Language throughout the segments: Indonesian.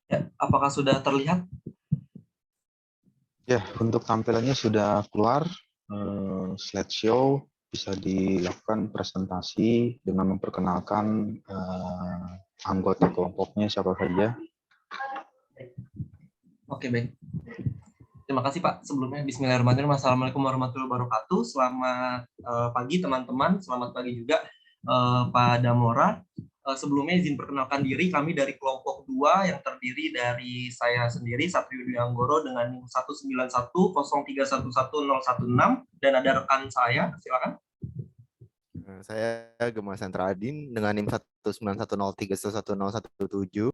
Ya, apakah sudah terlihat? Ya, untuk tampilannya sudah keluar. Slideshow bisa dilakukan presentasi dengan memperkenalkan anggota kelompoknya siapa saja. Oke, baik. Terima kasih Pak. Sebelumnya Bismillahirrahmanirrahim. Assalamualaikum warahmatullahi wabarakatuh. Selamat pagi teman-teman. Selamat pagi juga Pak Damora. Sebelumnya izin perkenalkan diri, kami dari kelompok 2 yang terdiri dari saya sendiri, Satrio Dwi Anggoro dengan NIM 19103111016 dan ada rekan saya, silakan. Saya Gemma Sentra Adin dengan NIM 19103111017.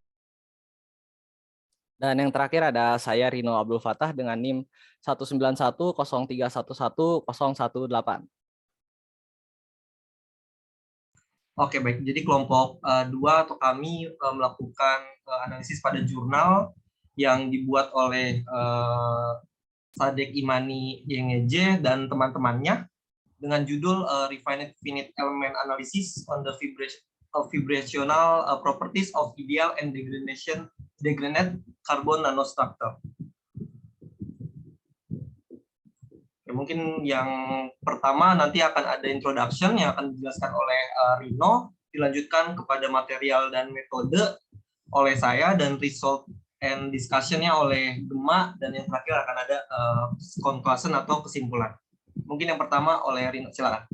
Dan yang terakhir ada saya Rino Abdul Fatah dengan NIM 19103111018. Oke, baik. Jadi kelompok 2 atau kami melakukan analisis pada jurnal yang dibuat oleh Sadek Imani YNG dan teman-temannya dengan judul Refined Finite Element Analysis on the Vibrational Properties of Ideal and Degraded Carbon Nanostructure. Mungkin yang pertama nanti akan ada introduction yang akan dijelaskan oleh Rino, dilanjutkan kepada material dan metode oleh saya, dan result and discussion-nya oleh Gemma, dan yang terakhir akan ada conclusion atau kesimpulan. Mungkin yang pertama oleh Rino, silakan.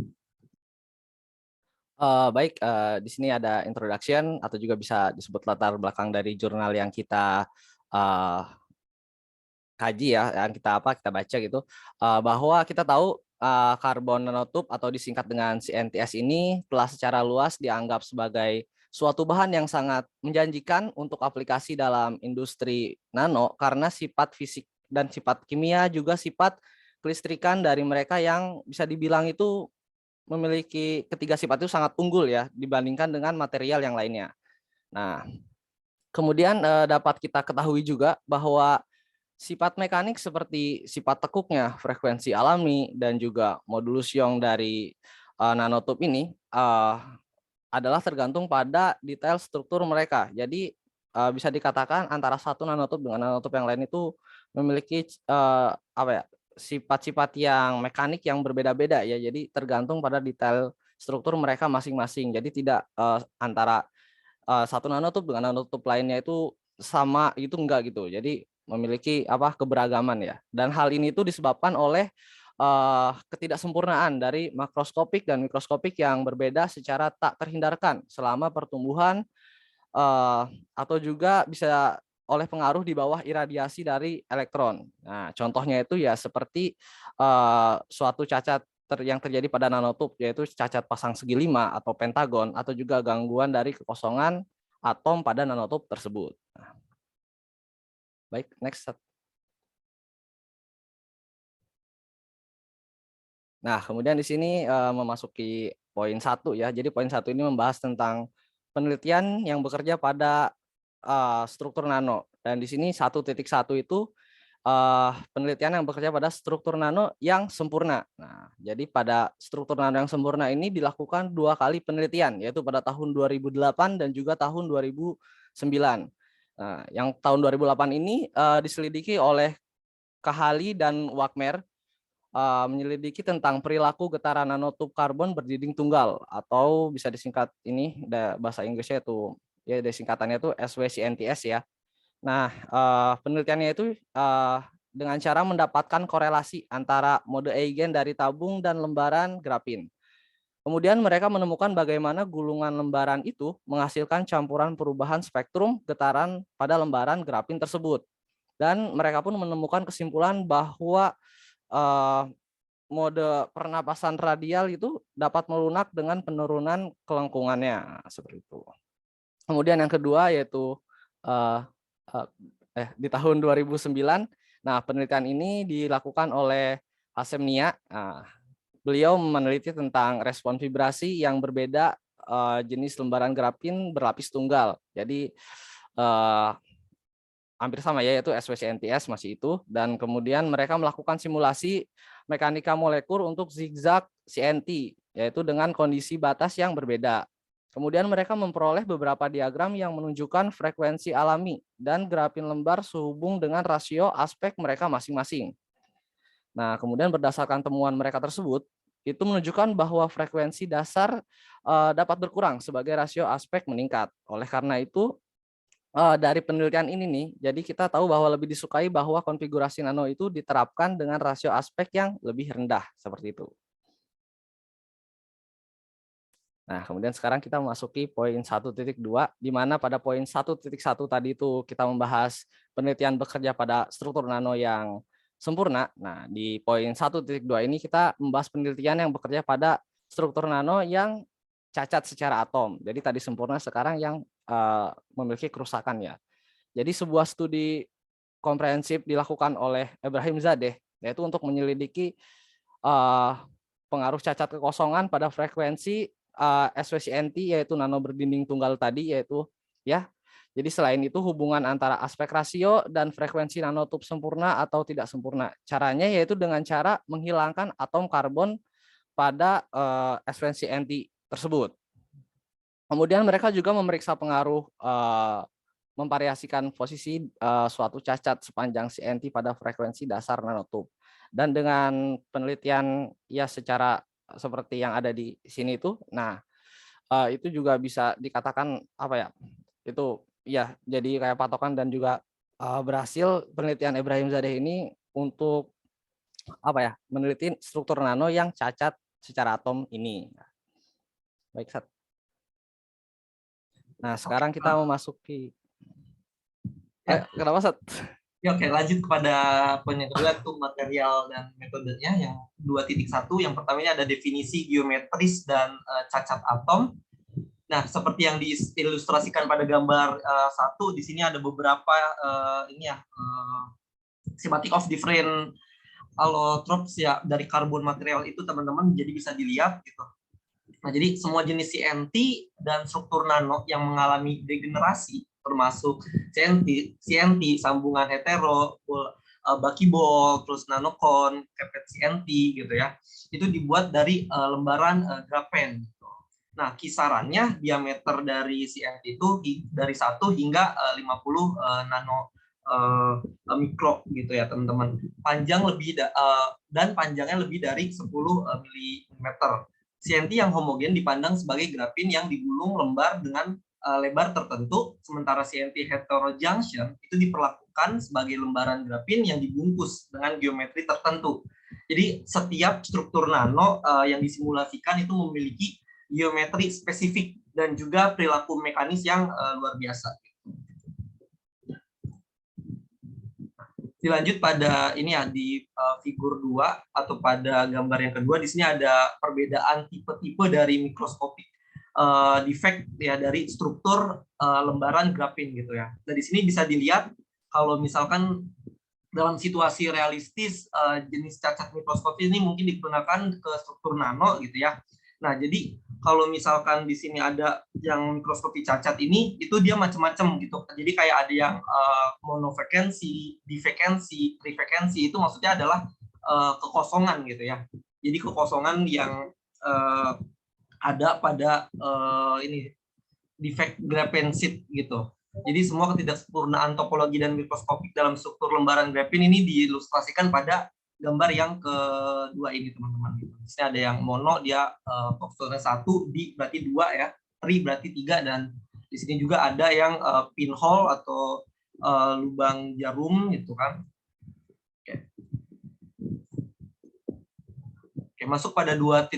Baik, di sini ada introduction atau juga bisa disebut latar belakang dari jurnal yang kita kaji ya, yang kita baca gitu, bahwa kita tahu karbon nanotube atau disingkat dengan CNTS ini telah secara luas dianggap sebagai suatu bahan yang sangat menjanjikan untuk aplikasi dalam industri nano karena sifat fisik dan sifat kimia juga sifat kelistrikan dari mereka yang bisa dibilang itu memiliki ketiga sifat itu sangat unggul ya dibandingkan dengan material yang lainnya. Nah, kemudian dapat kita ketahui juga bahwa sifat mekanik seperti sifat tekuknya, frekuensi alami, dan juga modulus Young dari nanotube ini adalah tergantung pada detail struktur mereka. Jadi bisa dikatakan antara satu nanotube dengan nanotube yang lain itu memiliki sifat-sifat yang mekanik yang berbeda-beda ya. Jadi tergantung pada detail struktur mereka masing-masing. Jadi tidak antara satu nanotube dengan nanotube lainnya itu sama, itu enggak gitu. Jadi memiliki keberagaman ya, dan hal ini itu disebabkan oleh ketidaksempurnaan dari makroskopik dan mikroskopik yang berbeda secara tak terhindarkan selama pertumbuhan atau juga bisa oleh pengaruh di bawah iradiasi dari elektron. Nah, contohnya itu ya seperti suatu cacat yang terjadi pada nanotube, yaitu cacat pasang segi 5 atau pentagon, atau juga gangguan dari kekosongan atom pada nanotube tersebut. Baik, next. Nah, kemudian di sini memasuki poin 1 ya. Jadi poin 1 ini membahas tentang penelitian yang bekerja pada struktur nano. Dan di sini 1.1 itu penelitian yang bekerja pada struktur nano yang sempurna. Nah, jadi pada struktur nano yang sempurna ini dilakukan 2 kali penelitian, yaitu pada tahun 2008 dan juga tahun 2009. Nah, yang tahun 2008 ini diselidiki oleh Kahali dan Wagner, menyelidiki tentang perilaku getaran nanotube karbon berdinding tunggal, atau bisa disingkat ini bahasa Inggrisnya itu ya, singkatannya itu SWCNTS ya. Nah, penelitiannya itu dengan cara mendapatkan korelasi antara mode Eigen dari tabung dan lembaran grafin. Kemudian mereka menemukan bagaimana gulungan lembaran itu menghasilkan campuran perubahan spektrum getaran pada lembaran grafin tersebut. Dan mereka pun menemukan kesimpulan bahwa mode pernapasan radial itu dapat melunak dengan penurunan kelengkungannya, seperti itu. Kemudian yang kedua yaitu di tahun 2009, nah penelitian ini dilakukan oleh Hasem Nia. Beliau meneliti tentang respon vibrasi yang berbeda jenis lembaran grafin berlapis tunggal. Jadi hampir sama ya, yaitu SWCNTS masih itu, dan kemudian mereka melakukan simulasi mekanika molekul untuk zigzag CNT, yaitu dengan kondisi batas yang berbeda. Kemudian mereka memperoleh beberapa diagram yang menunjukkan frekuensi alami dan grafin lembar sehubung dengan rasio aspek mereka masing-masing. Nah, kemudian berdasarkan temuan mereka tersebut, itu menunjukkan bahwa frekuensi dasar dapat berkurang sebagai rasio aspek meningkat. Oleh karena itu, dari penelitian ini nih, jadi kita tahu bahwa lebih disukai bahwa konfigurasi nano itu diterapkan dengan rasio aspek yang lebih rendah, seperti itu. Nah, kemudian sekarang kita memasuki poin 1.2, di mana pada poin 1.1 tadi itu kita membahas penelitian bekerja pada struktur nano yang sempurna. Nah, di poin 1.2 ini kita membahas penelitian yang bekerja pada struktur nano yang cacat secara atom. Jadi tadi sempurna, sekarang yang memiliki kerusakan ya. Jadi sebuah studi komprehensif dilakukan oleh Ibrahim Zadeh, yaitu untuk menyelidiki pengaruh cacat kekosongan pada frekuensi SWCNT, yaitu nano berdinding tunggal tadi, yaitu ya. Jadi selain itu hubungan antara aspek rasio dan frekuensi nanotub sempurna atau tidak sempurna. Caranya yaitu dengan cara menghilangkan atom karbon pada SWCNT tersebut. Kemudian mereka juga memeriksa pengaruh memvariasikan posisi suatu cacat sepanjang CNT pada frekuensi dasar nanotub. Dan dengan penelitian ya secara seperti yang ada di sini itu, nah itu juga bisa dikatakan apa ya? Itu ya jadi kayak patokan dan juga berhasil penelitian Ibrahim Zadeh ini untuk apa ya? Meneliti struktur nano yang cacat secara atom ini. Baik, Sat. Nah, sekarang kita memasuki kenapa, Sat? Ya, oke, lanjut kepada poin yang kedua, itu material dan metodenya. Yang 2.1, yang pertamanya ada definisi geometris dan cacat atom. Nah, seperti yang diilustrasikan pada gambar 1, di sini ada beberapa schematic of different allotropes ya dari karbon material itu, teman-teman, jadi bisa dilihat gitu. Nah, jadi semua jenis CNT dan struktur nano yang mengalami degenerasi, termasuk CNT, sambungan hetero, buckyball, terus nanocon, kepet CNT gitu ya, itu dibuat dari lembaran grafen. Nah, kisarannya diameter dari CNT itu dari 1 hingga 50 nano mikro gitu ya, teman-teman. Panjang dan panjangnya lebih dari 10 mm. CNT yang homogen dipandang sebagai grafin yang digulung lembar dengan lebar tertentu, sementara CNT heterojunction itu diperlakukan sebagai lembaran grafin yang dibungkus dengan geometri tertentu. Jadi setiap struktur nano yang disimulasikan itu memiliki geometri spesifik dan juga perilaku mekanis yang luar biasa. Dilanjut pada ini ya, di figur 2 atau pada gambar yang kedua, di sini ada perbedaan tipe-tipe dari mikroskopik defect ya dari struktur lembaran grafin gitu ya. Nah, di sini bisa dilihat kalau misalkan dalam situasi realistis jenis cacat mikroskopis ini mungkin digunakan ke struktur nano gitu ya. Nah, jadi kalau misalkan di sini ada yang mikroskopi cacat ini, itu dia macam-macam gitu. Jadi kayak ada yang monofrekensi, bifrekensi, trifrekensi, itu maksudnya adalah kekosongan gitu ya. Jadi kekosongan yang ada pada ini defect graphene gitu. Jadi semua ketidaksempurnaan topologi dan mikroskopik dalam struktur lembaran grafin ini diilustrasikan pada gambar yang kedua ini, teman-teman. Di sini ada yang mono, dia vektornya 1, di berarti 2 ya, tri berarti 3, dan di sini juga ada yang pinhole atau lubang jarum gitu kan. Oke, masuk pada 2.2,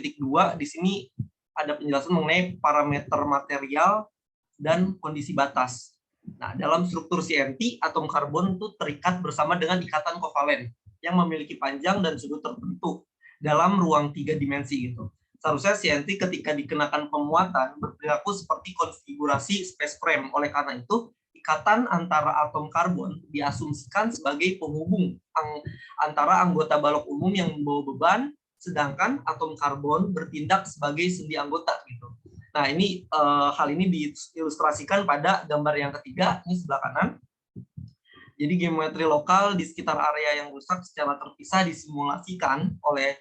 di sini ada penjelasan mengenai parameter material dan kondisi batas. Nah, dalam struktur CNT, atom karbon itu terikat bersama dengan ikatan kovalen yang memiliki panjang dan sudut tertentu dalam ruang 3 dimensi gitu. Seharusnya CNT ketika dikenakan pemuatan berperilaku seperti konfigurasi space frame. Oleh karena itu, ikatan antara atom karbon diasumsikan sebagai penghubung antara anggota balok umum yang membawa beban, sedangkan atom karbon bertindak sebagai sendi anggota gitu. Nah, ini hal ini diilustrasikan pada gambar yang ketiga, ini sebelah kanan. Jadi geometri lokal di sekitar area yang rusak secara terpisah disimulasikan oleh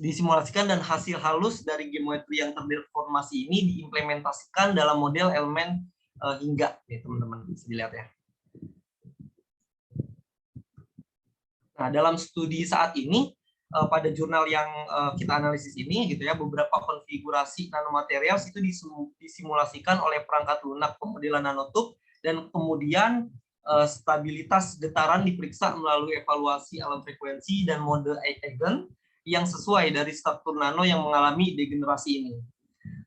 disimulasikan dan hasil halus dari geometri yang terdeformasi ini diimplementasikan dalam model elemen hingga, nih teman-teman bisa dilihat ya. Nah, dalam studi saat ini pada jurnal yang kita analisis ini gitu ya, beberapa konfigurasi nanomaterial itu disimulasikan oleh perangkat lunak pemodelan nanotube, dan kemudian stabilitas getaran diperiksa melalui evaluasi alam frekuensi dan mode Eigen yang sesuai dari struktur nano yang mengalami degenerasi ini.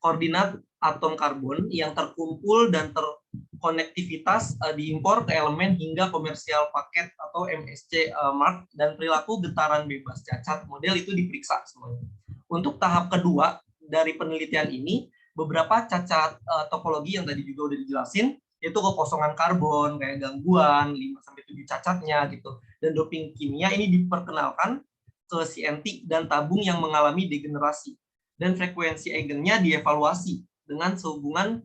Koordinat atom karbon yang terkumpul dan terkonektivitas diimpor ke elemen hingga komersial paket atau MSC mark, dan perilaku getaran bebas cacat model itu diperiksa semuanya. Untuk tahap kedua dari penelitian ini, beberapa cacat topologi yang tadi juga udah dijelasin, yaitu kekosongan karbon, kayak gangguan, 5-7 cacatnya gitu. Dan doping kimia ini diperkenalkan ke CNT dan tabung yang mengalami degenerasi. Dan frekuensi eigennya dievaluasi dengan sehubungan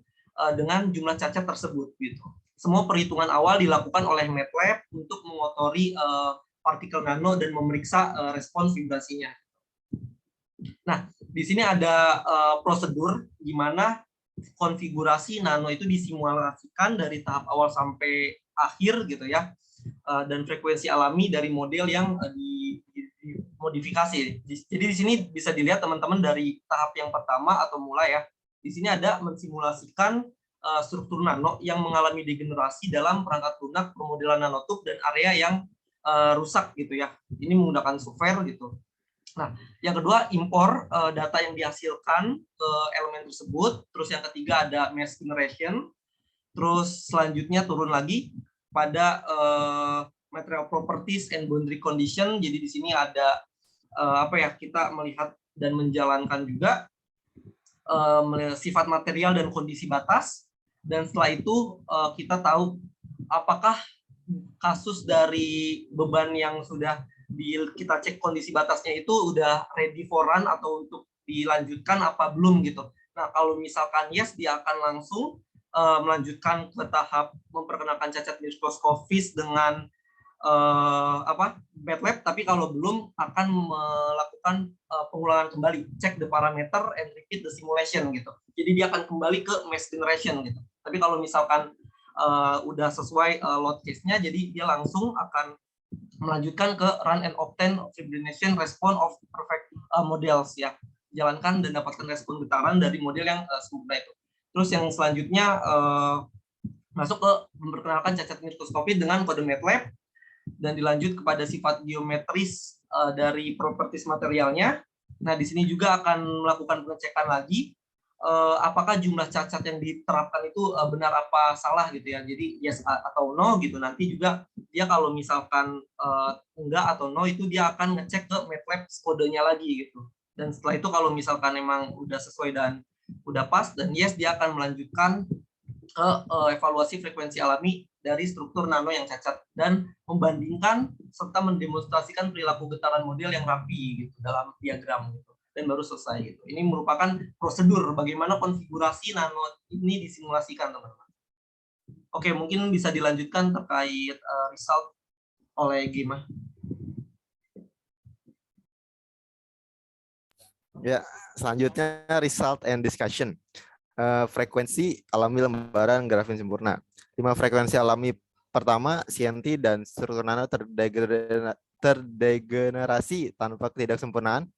dengan jumlah cacat tersebut gitu. Semua perhitungan awal dilakukan oleh MATLAB untuk mengotori partikel nano dan memeriksa respons vibrasinya. Nah, di sini ada prosedur di mana konfigurasi nano itu disimulasikan dari tahap awal sampai akhir gitu ya, dan frekuensi alami dari model yang dimodifikasi. Jadi di sini bisa dilihat teman-teman dari tahap yang pertama atau mulai ya. Di sini ada mensimulasikan struktur nano yang mengalami degenerasi dalam perangkat lunak pemodelan nanotube dan area yang rusak gitu ya. Ini menggunakan software gitu. Nah, yang kedua impor data yang dihasilkan ke elemen tersebut. Terus yang ketiga ada mesh generation. Terus selanjutnya turun lagi pada material properties and boundary condition. Jadi di sini ada kita melihat dan menjalankan juga sifat material dan kondisi batas. Dan setelah itu kita tahu apakah kasus dari beban yang sudah kita cek kondisi batasnya itu udah ready for run atau untuk dilanjutkan apa belum gitu. Nah, kalau misalkan yes, dia akan langsung melanjutkan ke tahap memperkenalkan cacat mikroskopis dengan MATLAB, tapi kalau belum akan melakukan pengulangan kembali, cek the parameter and repeat the simulation gitu. Jadi dia akan kembali ke mesh generation gitu. Tapi kalau misalkan udah sesuai load case-nya, jadi dia langsung akan melanjutkan ke run and obtain fibrillation response of perfect models ya. Jalankan dan dapatkan respon getaran dari model yang sempurna itu. Terus yang selanjutnya masuk ke memperkenalkan cacat mikroskopi dengan kode MATLAB, dan dilanjut kepada sifat geometris dari properties materialnya. Nah, di sini juga akan melakukan pengecekan lagi apakah jumlah cacat yang diterapkan itu benar apa salah gitu ya. Jadi yes atau no gitu. Nanti juga dia kalau misalkan enggak atau no, itu dia akan ngecek ke MATLAB kodenya lagi gitu. Dan setelah itu kalau misalkan memang udah sesuai dan udah pas dan yes, dia akan melanjutkan ke evaluasi frekuensi alami dari struktur nano yang cacat dan membandingkan serta mendemonstrasikan perilaku getaran model yang rapi gitu dalam diagram gitu, dan baru selesai gitu. Ini merupakan prosedur bagaimana konfigurasi nano ini disimulasikan, teman-teman. Oke, mungkin bisa dilanjutkan terkait result oleh Gima. Ya, selanjutnya result and discussion. Frekuensi alami lembaran grafin sempurna. 5 frekuensi alami pertama, CNT dan struktur nano terdegenerasi tanpa ketidaksempurnaan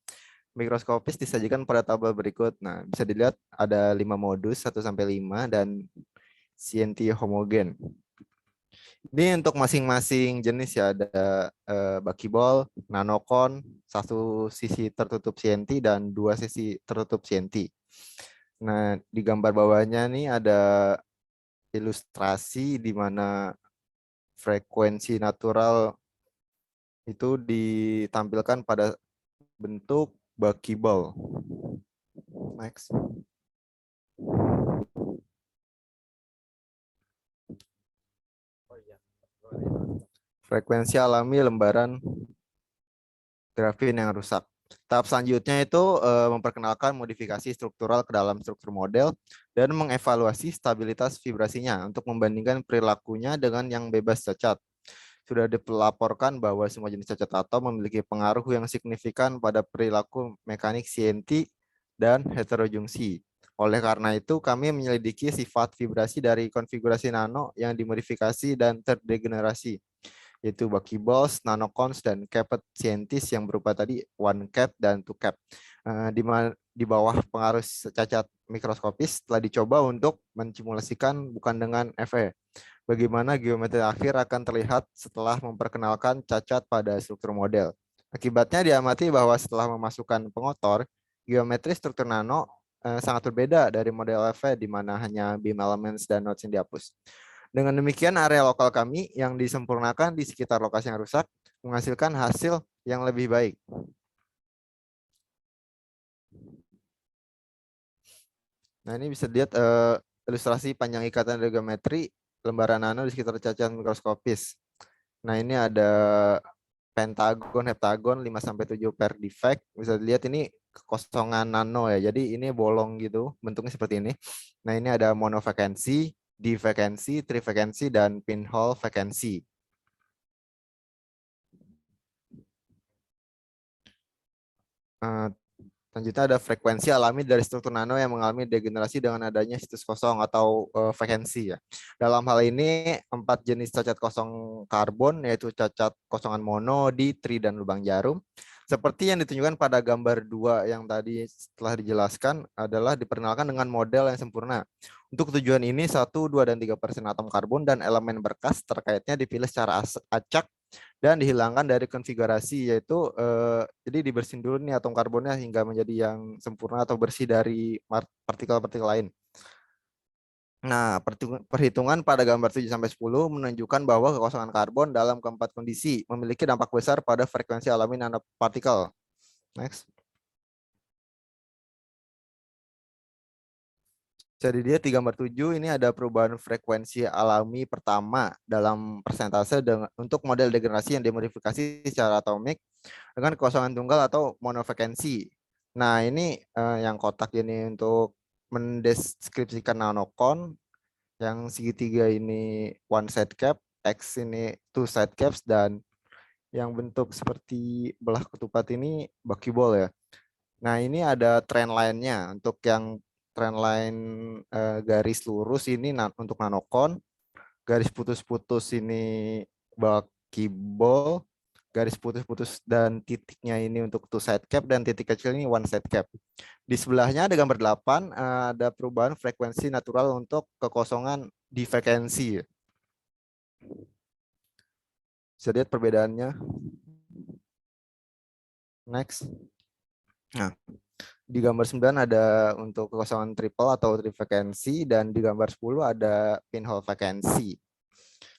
mikroskopis disajikan pada tabel berikut. Nah, bisa dilihat ada 5 modus 1-5 dan CNT homogen. Ini untuk masing-masing jenis ya, ada buckyball, nanocon, 1 sisi tertutup CNT dan 2 sisi tertutup CNT. Nah, di gambar bawahnya nih ada ilustrasi di mana frekuensi natural itu ditampilkan pada bentuk buckyball. Next. Frekuensi alami lembaran grafin yang rusak. Tahap selanjutnya itu memperkenalkan modifikasi struktural ke dalam struktur model dan mengevaluasi stabilitas vibrasinya untuk membandingkan perilakunya dengan yang bebas cacat. sudah dilaporkan bahwa semua jenis cacat atom memiliki pengaruh yang signifikan pada perilaku mekanik CNT dan heterojungsi. Oleh karena itu, kami menyelidiki sifat vibrasi dari konfigurasi nano yang dimodifikasi dan terdegenerasi, yaitu buckyballs, nanocones, dan capped CNTs yang berupa tadi one cap dan two cap. Di bawah pengaruh cacat mikroskopis telah dicoba untuk mensimulasikan bukan dengan FE. Bagaimana geometri akhir akan terlihat setelah memperkenalkan cacat pada struktur model. Akibatnya diamati bahwa setelah memasukkan pengotor, geometri struktur nano sangat berbeda dari model FE di mana hanya beam elements dan nodes yang dihapus. Dengan demikian, area lokal kami yang disempurnakan di sekitar lokasi yang rusak menghasilkan hasil yang lebih baik. Nah, ini bisa dilihat ilustrasi panjang ikatan dari geometri lembaran nano di sekitar cacat mikroskopis. Nah, ini ada pentagon, heptagon 5-7 per defect. Bisa dilihat ini kekosongan nano ya. Jadi ini bolong gitu, bentuknya seperti ini. Nah, ini ada monovacancy, divacancy, trivacancy, dan pinhole vacancy. Selanjutnya ada frekuensi alami dari struktur nano yang mengalami degenerasi dengan adanya situs kosong atau vacancy ya. Dalam hal ini 4 jenis cacat kosong karbon yaitu cacat kosongan mono, di, tri, dan lubang jarum. Seperti yang ditunjukkan pada gambar 2 yang tadi setelah dijelaskan adalah diperkenalkan dengan model yang sempurna. Untuk tujuan ini 1, 2, dan 3% atom karbon dan elemen berkas terkaitnya dipilih secara acak dan dihilangkan dari konfigurasi, yaitu jadi dibersihin dulu nih atom karbonnya hingga menjadi yang sempurna atau bersih dari partikel-partikel lain. Nah, perhitungan pada gambar 7-10 menunjukkan bahwa kekosongan karbon dalam keempat kondisi memiliki dampak besar pada frekuensi alami nanopartikel. Next. Jadi dia di gambar 7 ini ada perubahan frekuensi alami pertama dalam persentase untuk model degenerasi yang dimodifikasi secara atomik dengan kekosongan tunggal atau monovacancy. Nah, ini yang kotak ini untuk mendeskripsikan nanocon, yang segitiga ini one side cap, X ini two side caps, dan yang bentuk seperti belah ketupat ini buckyball ya. Nah, ini ada trend line-nya. Untuk yang trend line garis lurus ini untuk nanocon, garis putus-putus ini buckyball, garis putus-putus dan titiknya ini untuk two side cap, dan titik kecil ini one side cap. Di sebelahnya ada gambar 8, ada perubahan frekuensi natural untuk kekosongan divergensi. Bisa lihat perbedaannya. Next. Nah, di gambar 9 ada untuk kekosongan triple atau trivacancy, dan di gambar 10 ada pinhole vacancy.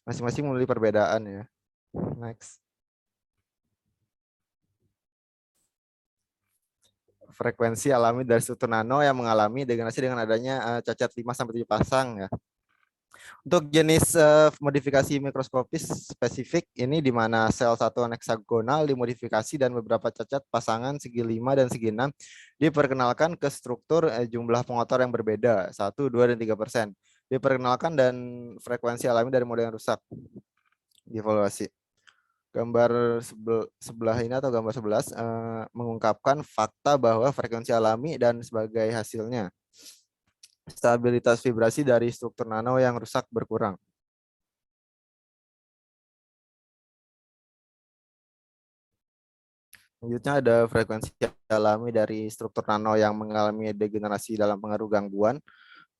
Masing-masing memiliki perbedaan ya. Next. Frekuensi alami dari struktur nano yang mengalami degenerasi dengan adanya cacat 5-7 pasang ya. Untuk jenis modifikasi mikroskopis spesifik ini di mana sel satuan heksagonal dimodifikasi dan beberapa cacat pasangan segi 5 dan segi 6 diperkenalkan ke struktur jumlah pengotor yang berbeda 1, 2, dan 3%. Diperkenalkan dan frekuensi alami dari model yang rusak. Dievaluasi. Gambar sebelah ini atau gambar 11 mengungkapkan fakta bahwa frekuensi alami dan sebagai hasilnya stabilitas vibrasi dari struktur nano yang rusak berkurang. Selanjutnya ada frekuensi alami dari struktur nano yang mengalami degenerasi dalam pengaruh gangguan.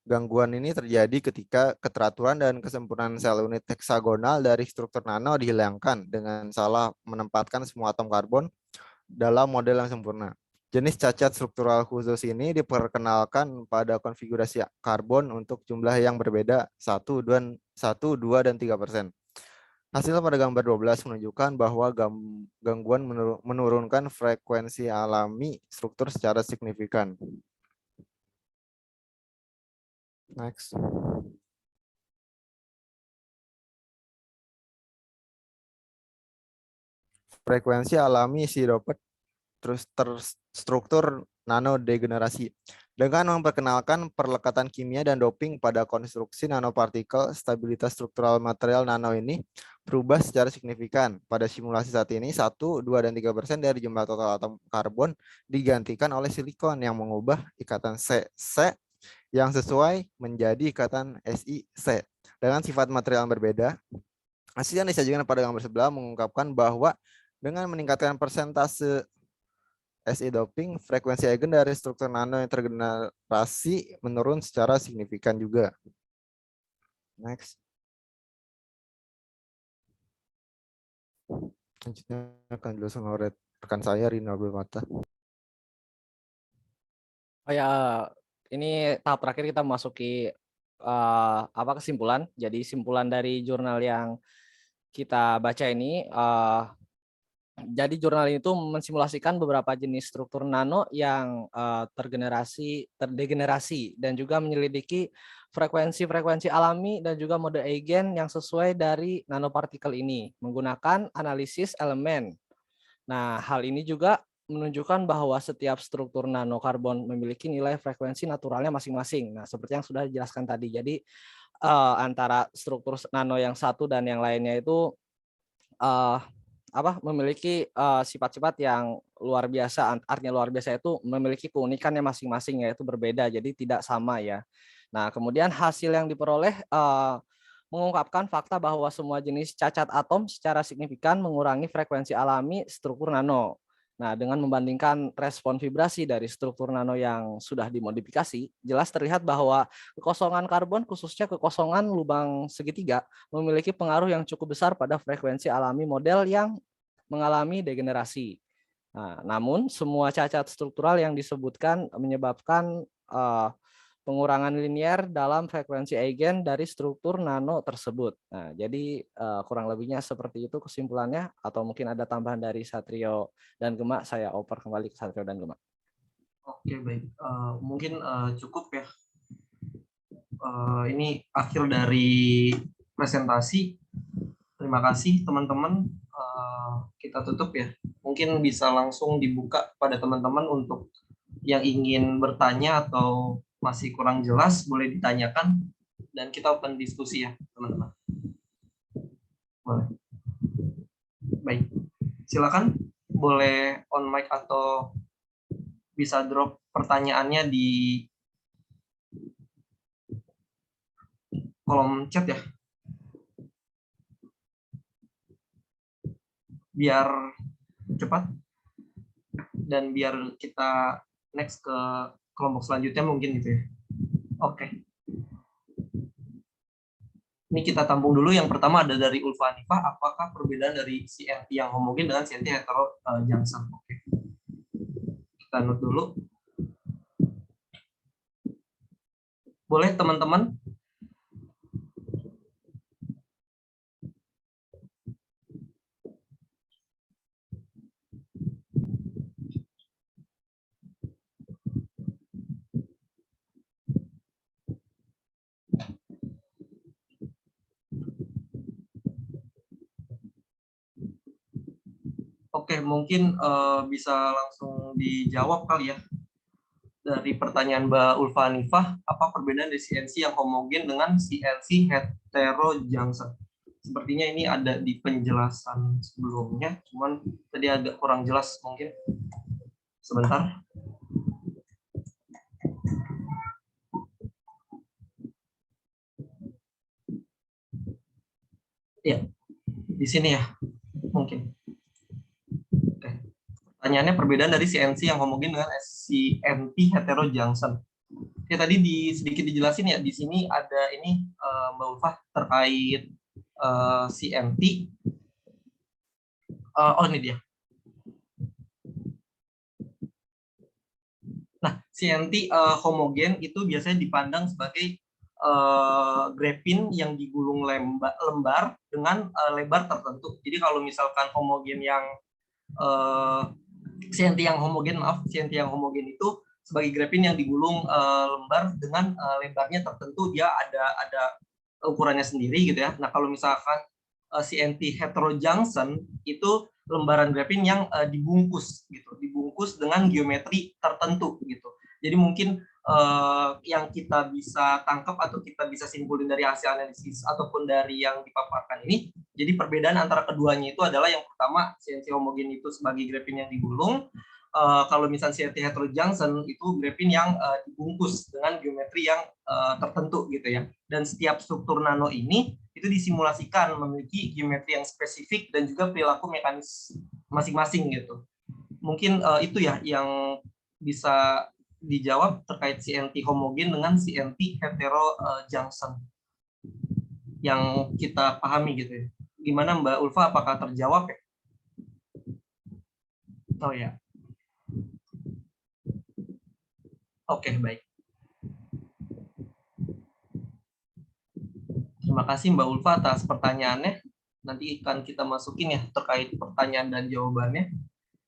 Gangguan ini terjadi ketika keteraturan dan kesempurnaan sel unit heksagonal dari struktur nano dihilangkan dengan salah menempatkan semua atom karbon dalam model yang sempurna. Jenis cacat struktural khusus ini diperkenalkan pada konfigurasi karbon untuk jumlah yang berbeda 1, 2, dan 3%. Hasil pada gambar 12 menunjukkan bahwa gangguan menurunkan frekuensi alami struktur secara signifikan. Next. Frekuensi alami isi dopet terus terstruktur nano degenerasi. dengan memperkenalkan perlekatan kimia dan doping pada konstruksi nanopartikel. Stabilitas struktural material nano ini berubah secara signifikan. Pada simulasi saat ini, 1, 2, dan 3% dari jumlah total atom karbon digantikan oleh silikon yang mengubah ikatan C yang sesuai menjadi ikatan SiC. Dengan sifat material yang berbeda, hasil yang disajikan pada gambar sebelah mengungkapkan bahwa dengan meningkatkan persentase Si doping, frekuensi eigen dari struktur nano yang tergenerasi menurun secara signifikan juga. Next. Selanjutnya akan dijelaskan oleh rekan saya, Rina Abdulmata. Oh ya, ini tahap terakhir kita memasuki kesimpulan. Jadi simpulan dari jurnal yang kita baca ini, jadi jurnal itu mensimulasikan beberapa jenis struktur nano yang terdegenerasi, dan juga menyelidiki frekuensi-frekuensi alami dan juga mode eigen yang sesuai dari nanopartikel ini menggunakan analisis elemen. Nah, hal ini juga menunjukkan bahwa setiap struktur nanokarbon memiliki nilai frekuensi naturalnya masing-masing. Nah, seperti yang sudah dijelaskan tadi. Jadi antara struktur nano yang satu dan yang lainnya itu memiliki sifat-sifat yang luar biasa. Artinya luar biasa itu memiliki keunikannya masing-masing, yaitu berbeda, jadi tidak sama ya. Nah, kemudian hasil yang diperoleh mengungkapkan fakta bahwa semua jenis cacat atom secara signifikan mengurangi frekuensi alami struktur nano. Nah, dengan membandingkan respon vibrasi dari struktur nano yang sudah dimodifikasi, jelas terlihat bahwa kekosongan karbon, khususnya kekosongan lubang segitiga, memiliki pengaruh yang cukup besar pada frekuensi alami model yang mengalami degenerasi. Nah, namun semua cacat struktural yang disebutkan menyebabkan pengurangan linier dalam frekuensi eigen dari struktur nano tersebut. Nah, jadi kurang lebihnya seperti itu kesimpulannya, atau mungkin ada tambahan dari Satrio dan Gema. Saya oper kembali ke Satrio dan Gema. Oke, baik. Mungkin cukup ya. Ini akhir dari presentasi. Terima kasih teman-teman. Kita tutup ya. Mungkin bisa langsung dibuka pada teman-teman untuk yang ingin bertanya atau masih kurang jelas, boleh ditanyakan dan kita open diskusi ya teman-teman. Boleh. Baik, silakan boleh on mic atau bisa drop pertanyaannya di kolom chat ya, biar cepat dan biar kita next ke kelompok selanjutnya mungkin gitu ya. Oke. Ini kita tampung dulu. Yang pertama ada dari Ulfa Hanifah, apakah perbedaan dari CNT yang homogen dengan CNT hetero junction? Oke. Kita note dulu. Boleh teman-teman? Oke, mungkin bisa langsung dijawab kali ya. Dari pertanyaan Mbak Ulfa Hanifah, apa perbedaan dari CNC yang homogen dengan CNC heterojunction? Sepertinya ini ada di penjelasan sebelumnya, cuman tadi agak kurang jelas mungkin. Sebentar. Ya, di sini ya, mungkin. Pertanyaannya perbedaan dari CNC yang homogen dengan CNT heterojunction. Ya tadi sedikit dijelasin ya, di sini ada ini Mbak Ulfah terkait CNT. Oh ini dia. Nah, CNT homogen itu biasanya dipandang sebagai grafin yang digulung lembar dengan lebar tertentu. Jadi kalau misalkan homogen yang CNT yang homogen itu sebagai grafin yang digulung lembar dengan lebarnya tertentu, dia ada ukurannya sendiri gitu ya. Nah, kalau misalkan CNT heterojunction itu lembaran grafin yang dibungkus gitu, dibungkus dengan geometri tertentu gitu. Jadi mungkin yang kita bisa tangkap atau kita bisa simpulin dari hasil analisis ataupun dari yang dipaparkan ini, jadi perbedaan antara keduanya itu adalah yang pertama CNT homogen itu sebagai grafin yang digulung, kalau misalnya CNT heterojunction itu grafin yang dibungkus dengan geometri yang tertentu gitu ya. Dan setiap struktur nano ini itu disimulasikan memiliki geometri yang spesifik dan juga perilaku mekanis masing-masing gitu. Mungkin itu ya yang bisa dijawab terkait CNT homogen dengan CNT heterojunction yang kita pahami gitu ya. Gimana Mbak Ulfa, apakah terjawab ya? Oh ya. Oke, baik. Terima kasih Mbak Ulfa atas pertanyaannya. Nanti akan kita masukin ya terkait pertanyaan dan jawabannya.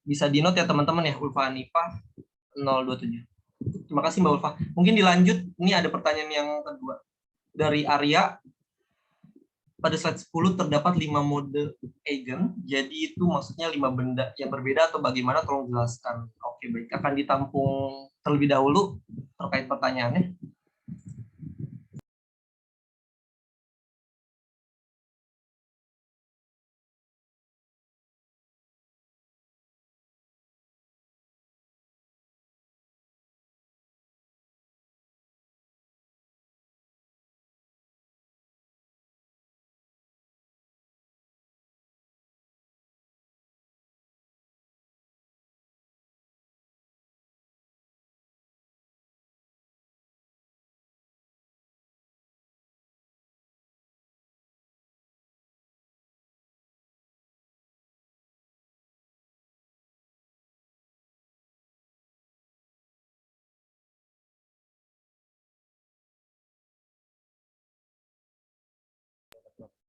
Bisa di-note ya teman-teman ya, Ulfa Hanifah 027. Terima kasih Mbak Ulfa. Mungkin dilanjut, ini ada pertanyaan yang kedua. Dari Arya, pada slide 10 terdapat 5 mode eigen, jadi itu maksudnya 5 benda yang berbeda atau bagaimana, tolong jelaskan. Oke, baik. Akan ditampung terlebih dahulu terkait pertanyaannya.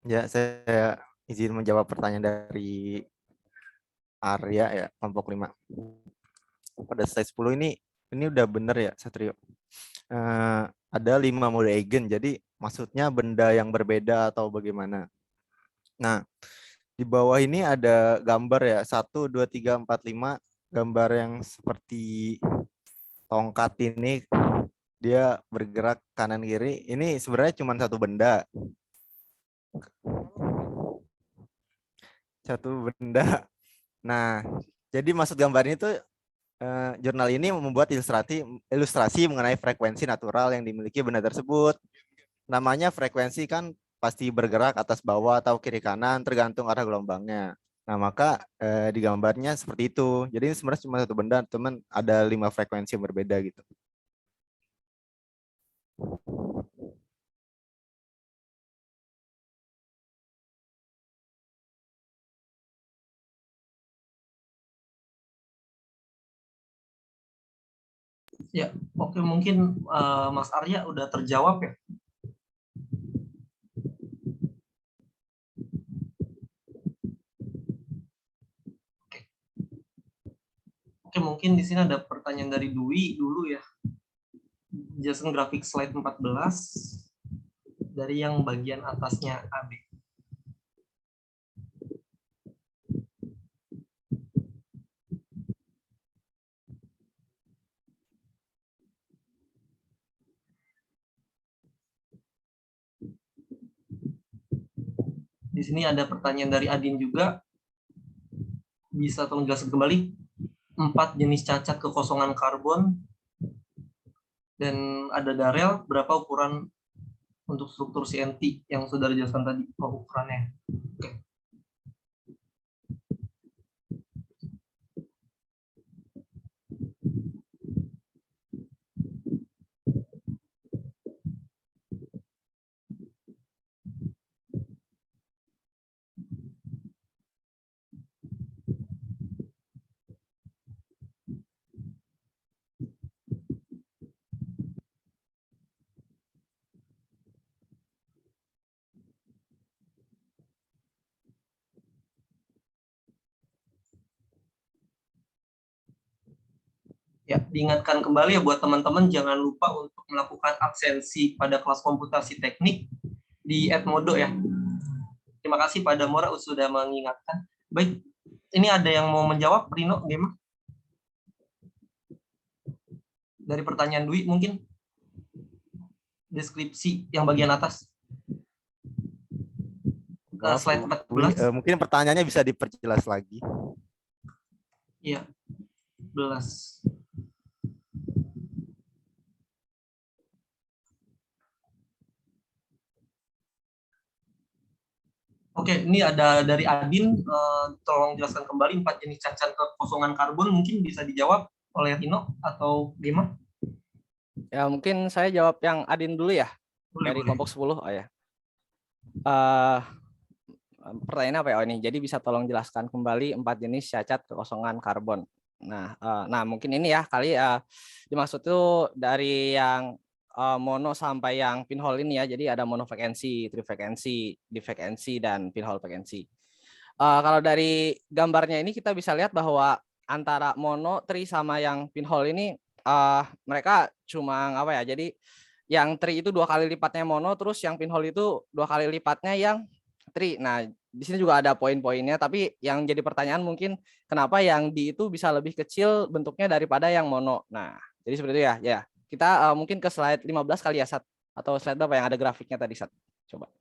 Ya, saya izin menjawab pertanyaan dari Arya ya, kelompok 5. Pada slide 10 ini udah bener ya, Satrio. Ada 5 mode eigen, jadi maksudnya benda yang berbeda atau bagaimana. Nah, di bawah ini ada gambar ya, 1, 2, 3, 4, 5. Gambar yang seperti tongkat ini, dia bergerak kanan kiri. Ini sebenarnya cuma satu benda. Satu benda. Nah, jadi maksud gambarnya itu jurnal ini membuat ilustrasi mengenai frekuensi natural yang dimiliki benda tersebut. Namanya frekuensi kan pasti bergerak atas bawah atau kiri kanan tergantung arah gelombangnya. Nah, maka di gambarnya seperti itu. Jadi ini sebenarnya cuma satu benda, teman, ada 5 frekuensi yang berbeda gitu. Ya, oke, mungkin Mas Arya udah terjawab ya. Oke, mungkin di sini ada pertanyaan dari Dwi dulu ya. Jelasin grafik slide 14 dari yang bagian atasnya AB. Di sini ada pertanyaan dari Adin juga. Bisa tolong jelaskan kembali 4 jenis cacat kekosongan karbon dan ada Darel, berapa ukuran untuk struktur CNT yang sudah dijelaskan tadi, ukurannya. Oke. Ya, diingatkan kembali ya buat teman-teman, jangan lupa untuk melakukan absensi pada kelas komputasi teknik di Edmodo ya. Terima kasih pada Mora sudah mengingatkan. Baik, ini ada yang mau menjawab, Rino, gimana? Dari pertanyaan Dwi mungkin deskripsi yang bagian atas. Slide 14. Mungkin pertanyaannya bisa diperjelas lagi. Iya. 11. Oke, ini ada dari Adin, tolong jelaskan kembali 4 jenis cacat kekosongan karbon, mungkin bisa dijawab oleh Rino atau Gema? Ya, mungkin saya jawab yang Adin dulu ya, dari kelompok 10. Oh ya. Pertanyaannya apa ya? Oh, ini. Jadi bisa tolong jelaskan kembali 4 jenis cacat kekosongan karbon. Nah, mungkin ini ya kali dimaksud itu dari yang mono sampai yang pinhole ini ya. Jadi ada monofrequency, trifrequency, difrequency, dan pinhole frequency. Kalau dari gambarnya ini kita bisa lihat bahwa antara mono, tri, sama yang pinhole ini mereka cuma apa ya? Jadi yang tri itu 2 kali lipatnya mono, terus yang pinhole itu 2 kali lipatnya yang tri. Nah, di sini juga ada poin-poinnya, tapi yang jadi pertanyaan mungkin kenapa yang di itu bisa lebih kecil bentuknya daripada yang mono. Nah, jadi seperti itu ya. Ya, kita mungkin ke slide 15 kali ya, Sat. Atau slide berapa yang ada grafiknya tadi, Sat? Coba.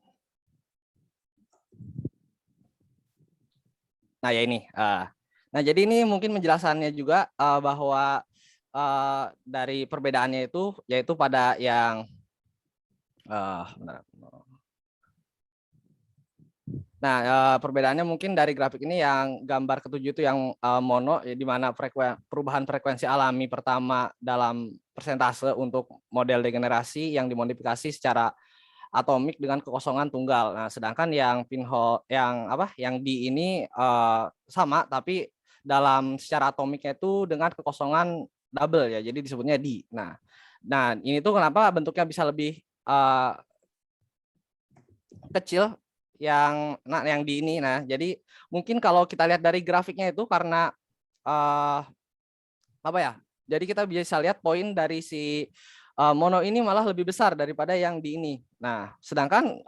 Nah, ya ini. Nah, jadi ini mungkin menjelasannya juga bahwa dari perbedaannya itu yaitu pada yang perbedaannya mungkin dari grafik ini yang gambar ketujuh itu yang mono, ya, di mana perubahan frekuensi alami pertama dalam persentase untuk model degenerasi yang dimodifikasi secara atomik dengan kekosongan tunggal. Nah, sedangkan yang pinhole yang di ini sama tapi dalam secara atomiknya itu dengan kekosongan double ya. Jadi disebutnya D. Nah, ini tuh kenapa bentuknya bisa lebih kecil yang di ini. Nah, jadi mungkin kalau kita lihat dari grafiknya itu karena apa ya? Jadi kita bisa lihat poin dari si mono ini malah lebih besar daripada yang di ini. Nah, sedangkan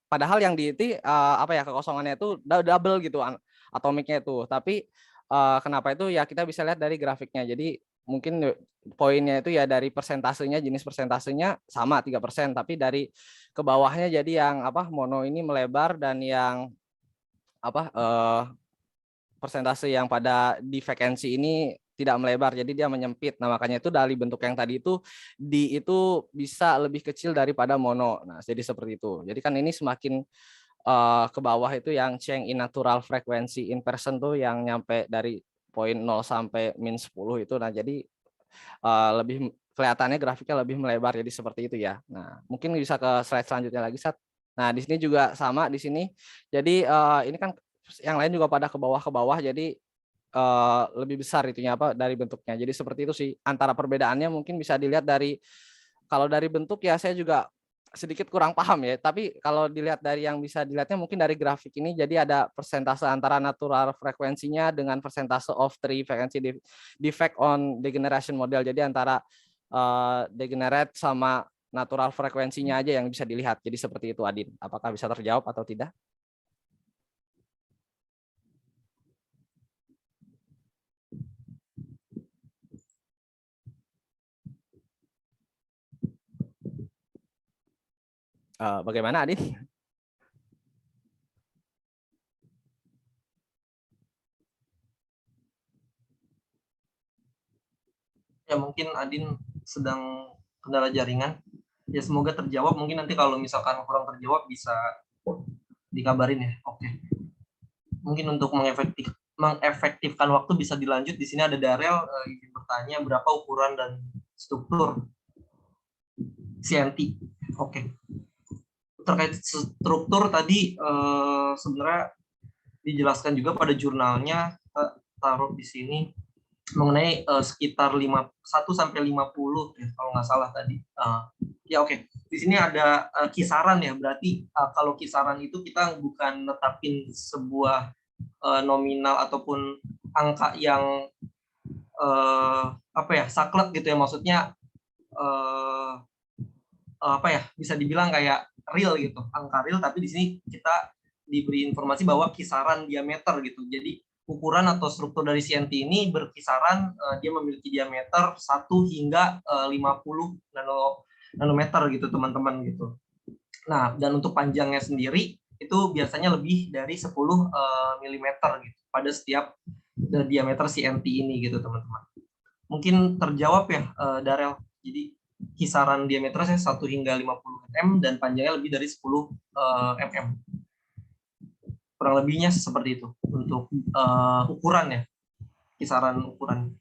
padahal yang di itu kekosongannya itu double gitu atomiknya itu. Tapi kenapa itu ya kita bisa lihat dari grafiknya. Jadi mungkin poinnya itu ya dari persentasenya, jenis persentasenya sama 3%, tapi dari ke bawahnya jadi yang mono ini melebar dan yang persentase yang pada difrequency ini tidak melebar, jadi dia menyempit. Nah, makanya itu dari bentuk yang tadi itu itu bisa lebih kecil daripada mono. Nah, jadi seperti itu. Jadi kan ini semakin ke bawah itu yang change in natural frequency in person tuh yang nyampe dari poin 0 sampai min 10 itu. Nah, jadi lebih kelihatannya grafiknya lebih melebar, jadi seperti itu ya. Nah, mungkin bisa ke slide selanjutnya lagi, Sat. Nah, di sini juga sama di sini. Jadi ini kan yang lain juga pada ke bawah, jadi lebih besar itunya dari bentuknya. Jadi seperti itu sih antara perbedaannya. Mungkin bisa dilihat dari kalau dari bentuk ya saya juga sedikit kurang paham ya, tapi kalau dilihat dari yang bisa dilihatnya mungkin dari grafik ini, jadi ada persentase antara natural frekuensinya dengan persentase of three frequency defect on degeneration model. Jadi antara degenerate sama natural frekuensinya aja yang bisa dilihat. Jadi seperti itu, Adin. Apakah bisa terjawab atau tidak? Bagaimana, Adin? Ya, mungkin Adin sedang kendala jaringan. Ya, semoga terjawab. Mungkin nanti kalau misalkan kurang terjawab bisa dikabarin ya. Oke. Mungkin untuk mengefektifkan waktu bisa dilanjut. Di sini ada Darel izin bertanya berapa ukuran dan struktur CNT. Oke. Terkait struktur tadi sebenarnya dijelaskan juga pada jurnalnya, taruh di sini mengenai sekitar 1 sampai 50 ya, kalau nggak salah tadi. Ya oke. Di sini ada kisaran ya, berarti kalau kisaran itu kita bukan netapin sebuah nominal ataupun angka yang saklek gitu ya, maksudnya bisa dibilang kayak real gitu, angka real, tapi di sini kita diberi informasi bahwa kisaran diameter gitu. Jadi ukuran atau struktur dari CNT ini berkisaran dia memiliki diameter 1 hingga 50 nanometer gitu teman-teman gitu. Nah, dan untuk panjangnya sendiri itu biasanya lebih dari 10 mm gitu pada setiap diameter CNT ini gitu teman-teman. Mungkin terjawab ya Darel. Jadi kisaran diameternya 1 hingga 50 mm dan panjangnya lebih dari 10 mm. Kurang lebihnya seperti itu untuk ukurannya, kisaran ukuran.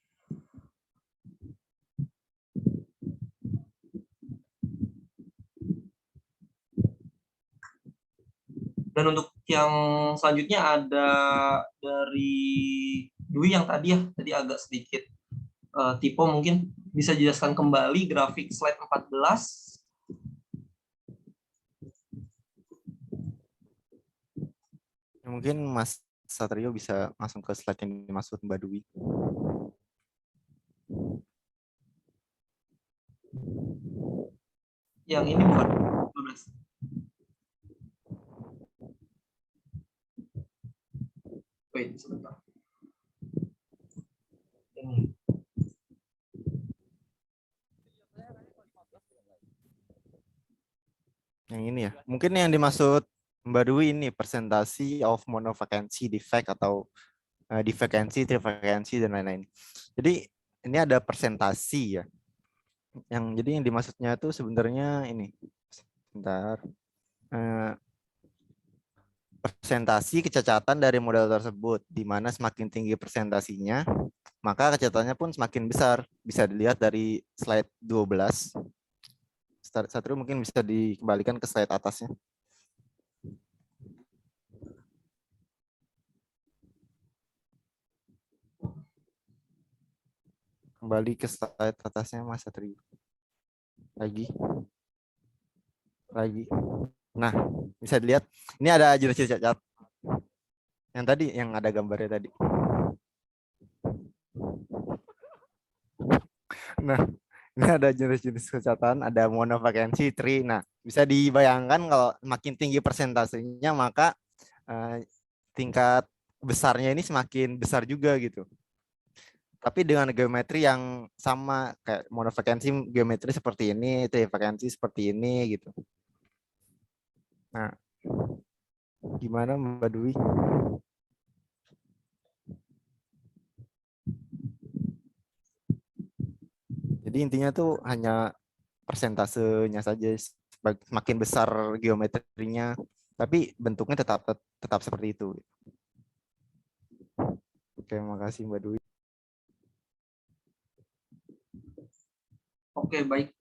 Dan untuk yang selanjutnya ada dari Dwi yang tadi agak sedikit typo, mungkin bisa jelaskan kembali grafik slide 14. Mungkin Mas Satrio bisa langsung ke slide yang dimaksud Mbak Dwi. Yang ini bukan 12. Wait, sebentar. Ini. Yang ini ya. Mungkin yang dimaksud Mbak Dwi ini presentasi of monovacancy defect atau divergensi, trivacancy dan lain-lain. Jadi ini ada presentasi ya. Jadi yang dimaksudnya itu sebenarnya ini. Sebentar. Presentasi kecacatan dari model tersebut, di mana semakin tinggi presentasinya, maka kecacatannya pun semakin besar. Bisa dilihat dari slide 12. Satrio mungkin bisa dikembalikan ke slide atasnya. Kembali ke slide atasnya Mas Satrio. Lagi. Nah, bisa dilihat. Ini ada jenis cacat. Yang tadi, yang ada gambarnya tadi. Nah, ini ada jenis-jenis kecacatan, ada monovacancy, tri. Nah, bisa dibayangkan kalau makin tinggi persentasenya, maka tingkat besarnya ini semakin besar juga gitu. Tapi dengan geometri yang sama, kayak monovacancy geometri seperti ini, trivacancy seperti ini gitu. Nah, gimana Mbak Dwi? Jadi intinya tuh hanya persentasenya saja, semakin besar geometrinya, tapi bentuknya tetap seperti itu. Oke, makasih Mbak Dwi. Oke, baik.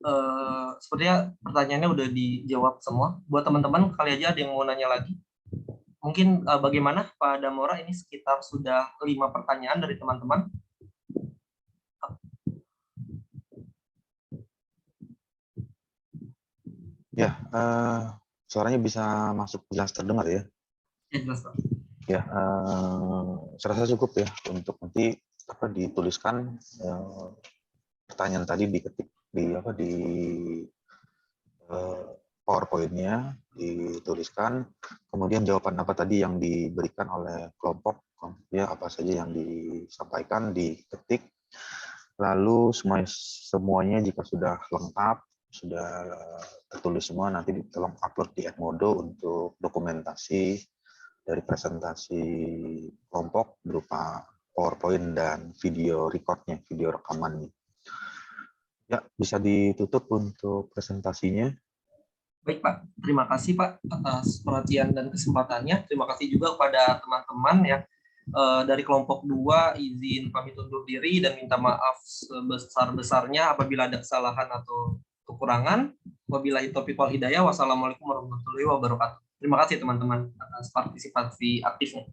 Sepertinya pertanyaannya udah dijawab semua. Buat teman-teman, kali aja ada yang mau nanya lagi. Mungkin bagaimana Pak Damora, ini sekitar sudah 5 pertanyaan dari teman-teman. Ya, suaranya bisa masuk jelas terdengar ya? Ya, jelas Pak. Ya, saya rasa cukup ya untuk nanti dituliskan pertanyaan tadi diketik di PowerPoint-nya, dituliskan, kemudian jawaban apa tadi yang diberikan oleh kelompok, ya apa saja yang disampaikan, diketik, lalu semuanya jika sudah lengkap, sudah tertulis semua, nanti tolong upload di Edmodo untuk dokumentasi dari presentasi kelompok berupa PowerPoint dan video recordnya, video rekamannya. Ya, bisa ditutup untuk presentasinya. Baik Pak, terima kasih Pak atas perhatian dan kesempatannya. Terima kasih juga kepada teman-teman ya dari kelompok 2, izin pamit undur diri dan minta maaf sebesar-besarnya apabila ada kesalahan atau kekurangan. Wabillahi taufiq wal hidayah. Wassalamualaikum warahmatullahi wabarakatuh. Terima kasih teman-teman atas partisipasi aktifnya.